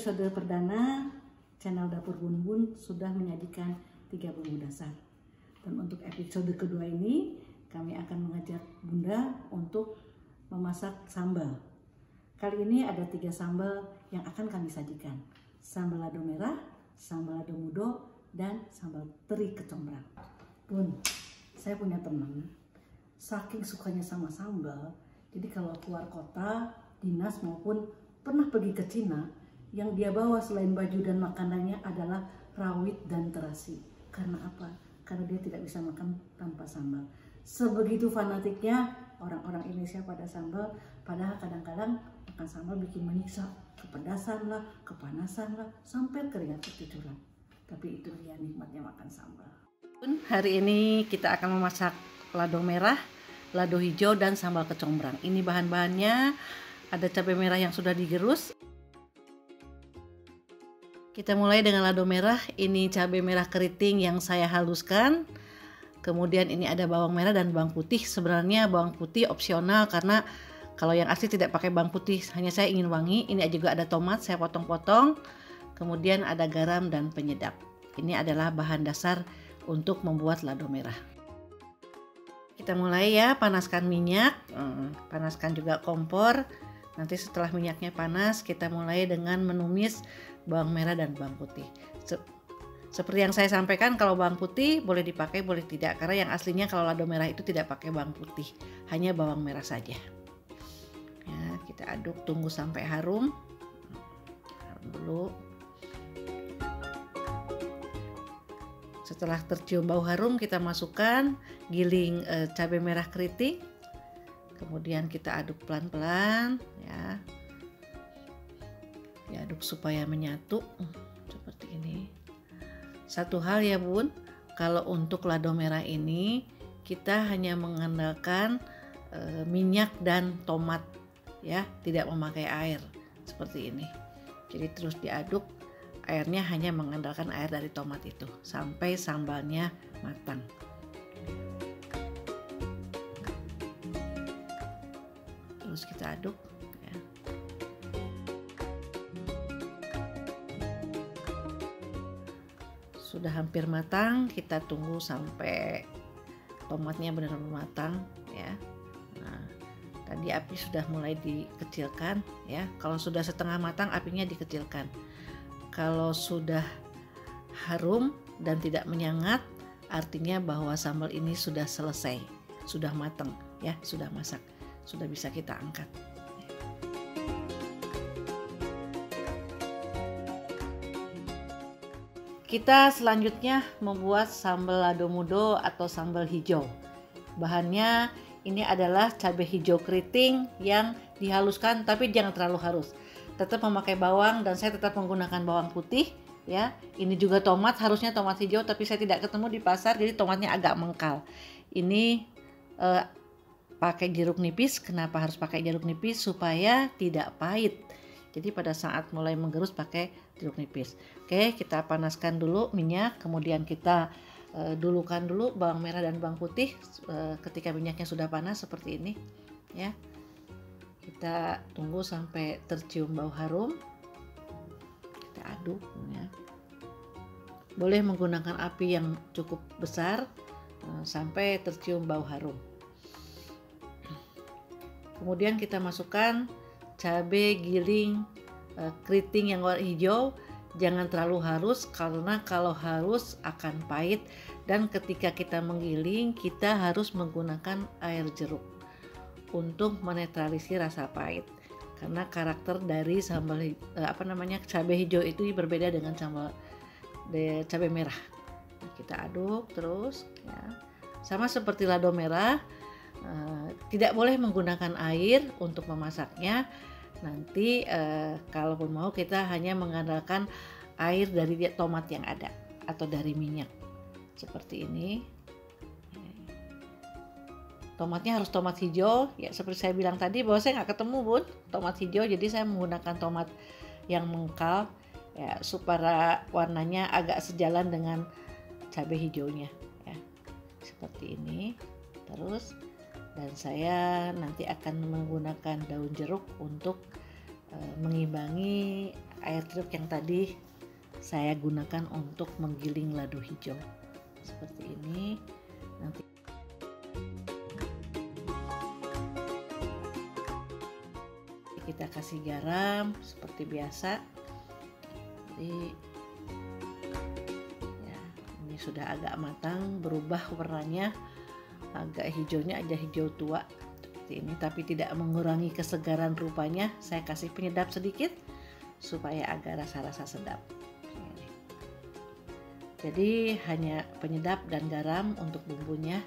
episode perdana, channel Dapur Bun Bun sudah menyajikan 3 bumbu dasar. Dan untuk episode kedua ini, kami akan mengajak Bunda untuk memasak sambal. Kali ini ada 3 sambal yang akan kami sajikan. Sambal lado merah, sambal lado mudo, dan sambal teri kecombrang. Bun, saya punya teman, saking sukanya sama sambal, jadi kalau keluar kota, dinas maupun pernah pergi ke Cina, yang dia bawa selain baju dan makanannya adalah rawit dan terasi. Karena apa? Karena dia tidak bisa makan tanpa sambal. Sebegitu fanatiknya orang-orang Indonesia pada sambal, padahal kadang-kadang makan sambal bikin menyiksa, kepedasan lah, kepanasan lah, sampai keringat bercucuran. Tapi itu dia nikmatnya makan sambal. Hari ini kita akan memasak lado merah, lado hijau, dan sambal kecombrang. Ini bahan-bahannya. Ada cabai merah yang sudah digerus. Kita mulai dengan lado merah. Ini cabai merah keriting yang saya haluskan. Kemudian ini ada bawang merah dan bawang putih. Sebenarnya bawang putih opsional karena kalau yang asli tidak pakai bawang putih. Hanya saya ingin wangi. Ini juga ada tomat, saya potong-potong. Kemudian ada garam dan penyedap. Ini adalah bahan dasar untuk membuat lado merah. Kita mulai ya, panaskan minyak. Panaskan juga kompor. Nanti setelah minyaknya panas, kita mulai dengan menumis bawang merah dan bawang putih. Seperti yang saya sampaikan, kalau bawang putih boleh dipakai, boleh tidak. Karena yang aslinya kalau lado merah itu tidak pakai bawang putih, hanya bawang merah saja. Ya, kita aduk, tunggu sampai harum. Harum dulu. Setelah tercium bau harum, kita masukkan giling cabai merah keriting. Kemudian kita aduk pelan-pelan ya. Diaduk supaya menyatu seperti ini. Satu hal ya Bun, kalau untuk lado merah ini kita hanya mengandalkan minyak dan tomat ya, tidak memakai air seperti ini. Jadi terus diaduk, airnya hanya mengandalkan air dari tomat itu sampai sambalnya matang. Terus kita aduk ya. Sudah hampir matang, kita tunggu sampai tomatnya benar-benar matang ya. Nah, tadi api sudah mulai dikecilkan ya. Kalau sudah setengah matang, apinya dikecilkan. Kalau sudah harum dan tidak menyangat, artinya bahwa sambal ini sudah selesai, sudah matang ya, sudah masak. Sudah bisa kita angkat. Kita selanjutnya membuat sambal lado mudo atau sambal hijau. Bahannya ini adalah cabai hijau keriting yang dihaluskan, tapi jangan terlalu halus. Tetap memakai bawang dan saya tetap menggunakan bawang putih ya. Ini juga tomat, harusnya tomat hijau tapi saya tidak ketemu di pasar, jadi tomatnya agak mengkal. Ini pakai jeruk nipis. Kenapa harus pakai jeruk nipis? Supaya tidak pahit. Jadi pada saat mulai menggerus pakai jeruk nipis. Oke, kita panaskan dulu minyak, kemudian kita dulukan dulu bawang merah dan bawang putih. Ketika minyaknya sudah panas seperti ini ya. Kita tunggu sampai tercium bau harum. Kita aduk ya. Boleh menggunakan api yang cukup besar sampai tercium bau harum. Kemudian kita masukkan cabai giling keriting yang warna hijau. Jangan terlalu halus karena kalau halus akan pahit, dan ketika kita menggiling kita harus menggunakan air jeruk untuk menetralisir rasa pahit. Karena karakter dari sambal cabai hijau itu berbeda dengan sambal cabai merah. Kita aduk terus ya. Sama seperti lado merah. Tidak boleh menggunakan air untuk memasaknya. Nanti kalaupun mau kita hanya mengandalkan air dari tomat yang ada atau dari minyak seperti ini. Tomatnya harus tomat hijau ya, seperti saya bilang tadi bahwa saya nggak ketemu Bun tomat hijau, jadi saya menggunakan tomat yang mengkal ya, supaya warnanya agak sejalan dengan cabai hijaunya ya, seperti ini. Terus dan saya nanti akan menggunakan daun jeruk untuk mengimbangi air truk yang tadi saya gunakan untuk menggiling lado hijau seperti ini. Nanti kita kasih garam seperti biasa. Jadi ya, ini sudah agak matang, berubah warnanya agak hijaunya aja hijau tua seperti ini, tapi tidak mengurangi kesegaran rupanya. Saya kasih penyedap sedikit supaya agak rasa-rasa sedap. Jadi hanya penyedap dan garam untuk bumbunya.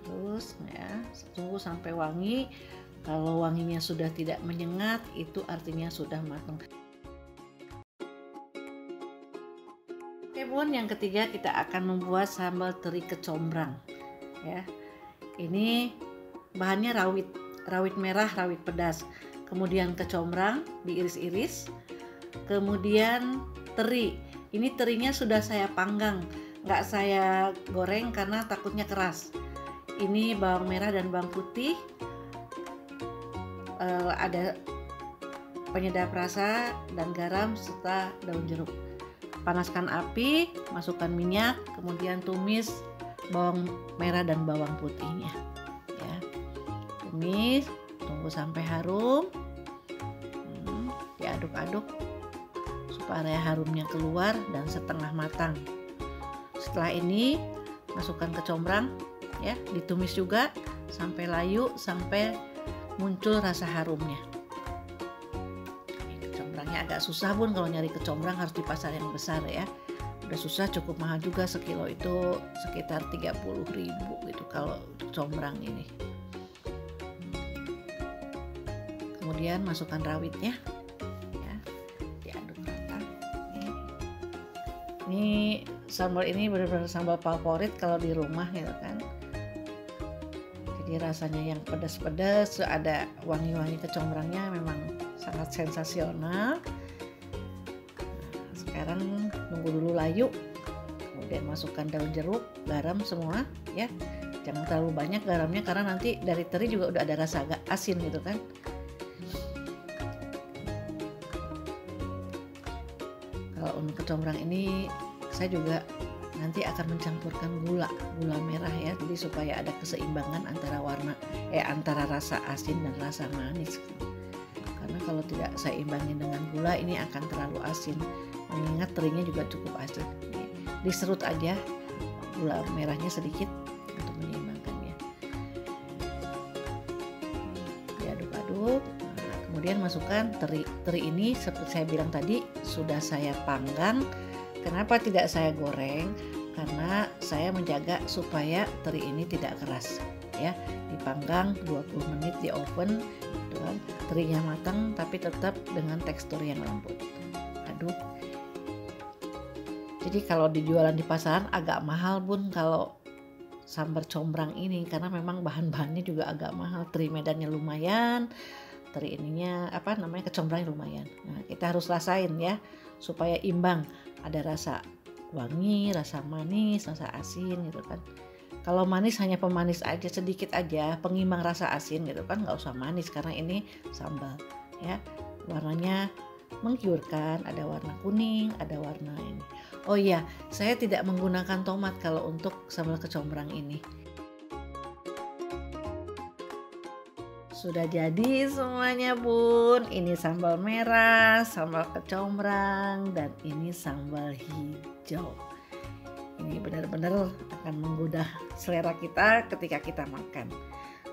Terus ya, tunggu sampai wangi. Kalau wanginya sudah tidak menyengat, itu artinya sudah matang. Oke bun, yang ketiga kita akan membuat sambal teri kecombrang. Ya, ini bahannya rawit merah, rawit pedas. Kemudian kecombrang diiris-iris, kemudian teri. Ini terinya sudah saya panggang, nggak saya goreng karena takutnya keras. Ini bawang merah dan bawang putih, ada penyedap rasa dan garam serta daun jeruk. Panaskan api, masukkan minyak, kemudian tumis bawang merah dan bawang putihnya. Ya, tumis. Tunggu sampai harum, diaduk-aduk supaya harumnya keluar dan setengah matang. Setelah ini masukkan kecombrang, ya, ditumis juga sampai layu, sampai muncul rasa harumnya. Kecombrangnya agak susah bun, kalau nyari kecombrang harus di pasar yang besar ya. Udah susah, cukup mahal juga, sekilo itu sekitar 30.000 gitu kalau kecombrang ini. Kemudian masukkan rawitnya, ya, diaduk rata. Ini sambal ini benar-benar sambal favorit kalau di rumah gitu kan. Jadi rasanya yang pedas-pedas, ada wangi-wangi kecombrangnya, memang sangat sensasional. Nah, sekarang nunggu dulu layu, kemudian masukkan daun jeruk, garam semua, ya. Jangan terlalu banyak garamnya karena nanti dari teri juga udah ada rasa agak asin gitu kan. Kalau untuk kecombrang ini saya juga nanti akan mencampurkan gula merah ya, jadi supaya ada keseimbangan antara antara rasa asin dan rasa manis. Karena kalau tidak saya imbangin dengan gula, ini akan terlalu asin. Mengingat terinya juga cukup asin. Diserut aja gula merahnya sedikit untuk menyeimbangkannya. Diaduk-aduk. Kemudian masukkan teri. Teri ini seperti saya bilang tadi sudah saya panggang. Kenapa tidak saya goreng? Karena saya menjaga supaya teri ini tidak keras ya. Dipanggang 20 menit di oven, gitu kan. Terinya matang tapi tetap dengan tekstur yang lembut. Aduk. Jadi kalau dijualan di pasaran agak mahal bun kalau sambal combrang ini, karena memang bahan-bahannya juga agak mahal. Teri medannya lumayan, teri ininya kecombrangnya lumayan. Nah, kita harus rasain ya supaya imbang, ada rasa wangi, rasa manis, rasa asin gitu kan. Kalau manis hanya pemanis aja, sedikit aja, pengimbang rasa asin gitu kan, nggak usah manis karena ini sambal ya. Warnanya menggiurkan, ada warna kuning, ada warna ini. Oh iya, saya tidak menggunakan tomat kalau untuk sambal kecombrang ini. Sudah jadi semuanya bun. Ini sambal merah, sambal kecombrang, dan ini sambal hijau. Ini benar-benar akan menggoda selera kita ketika kita makan.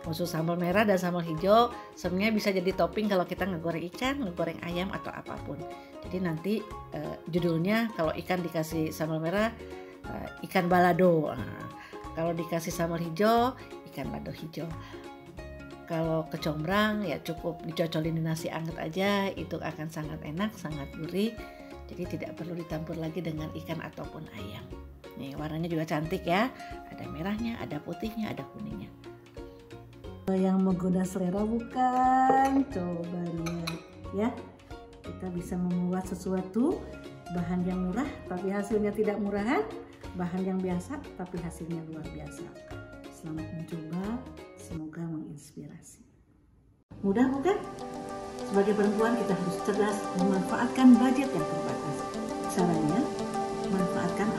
Khusus sambal merah dan sambal hijau sebenarnya bisa jadi topping kalau kita ngegoreng ikan, ngegoreng ayam atau apapun. Jadi nanti judulnya kalau ikan dikasih sambal merah, ikan balado. Nah, kalau dikasih sambal hijau, ikan balado hijau. Kalau kecombrang ya cukup dicocolin di nasi anget aja, itu akan sangat enak, sangat gurih. Jadi tidak perlu dicampur lagi dengan ikan ataupun ayam. Nih warnanya juga cantik ya, ada merahnya, ada putihnya, ada kuningnya. Yang menggoda selera bukan? Coba lihat ya, kita bisa membuat sesuatu bahan yang murah tapi hasilnya tidak murahan, bahan yang biasa tapi hasilnya luar biasa. Selamat mencoba. Semoga menginspirasi. Mudah bukan? Sebagai perempuan kita harus cerdas memanfaatkan budget yang terbatas. Caranya, manfaatkan